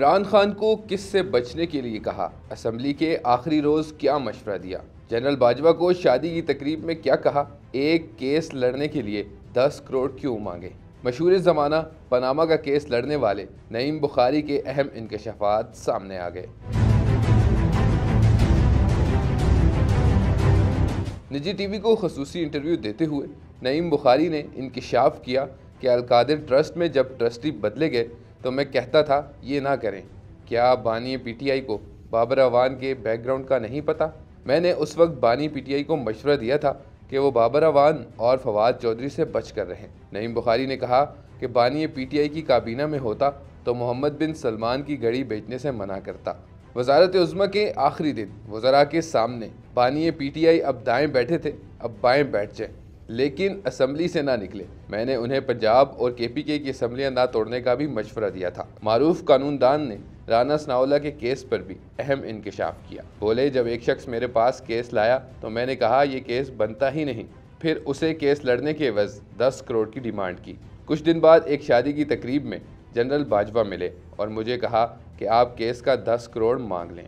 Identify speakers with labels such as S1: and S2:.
S1: इमरान खान को किससे बचने के लिए कहा, असम्बली के आखिरी रोज क्या मशवरा दिया, जनरल बाजवा को शादी की तकरीब में क्या कहा, एक केस लड़ने के लिए 10 करोड़ क्यों मांगे। मशहूर ज़माना पनामा का केस लड़ने वाले नईम बुखारी के अहम इंकशाफात सामने आ गए। निजी टीवी को खसूसी इंटरव्यू देते हुए नईम बुखारी ने इंकशाफ किया कि अलकादिर ट्रस्ट में जब ट्रस्टी बदले गए तो मैं कहता था ये ना करें। क्या बानी पीटीआई को बाबर अवान के बैकग्राउंड का नहीं पता? मैंने उस वक्त बानी पीटीआई को मशवरा दिया था कि वो बाबर अवान और फवाद चौधरी से बच कर रहें। नईम बुखारी ने कहा कि बानी पीटीआई की काबीना में होता तो मोहम्मद बिन सलमान की घड़ी बेचने से मना करता। वजारत उज़्मा के आखिरी दिन वज़रा के सामने बानी पीटीआई अब दाएं बैठे थे, अब बाएं बैठ जाएं, लेकिन असम्बली से ना निकले। मैंने उन्हें पंजाब और केपीके की असम्बलियाँ ना तोड़ने का भी मशवरा दिया था। मारूफ कानूनदान ने राना सनाउल्लाह के केस पर भी अहम इंकशाफ किया। बोले, जब एक शख्स मेरे पास केस लाया तो मैंने कहा ये केस बनता ही नहीं, फिर उसे केस लड़ने के एवज 10 करोड़ की डिमांड की। कुछ दिन बाद एक शादी की तकरीब में जनरल बाजवा मिले और मुझे कहा कि आप केस का 10 करोड़ मांग लें।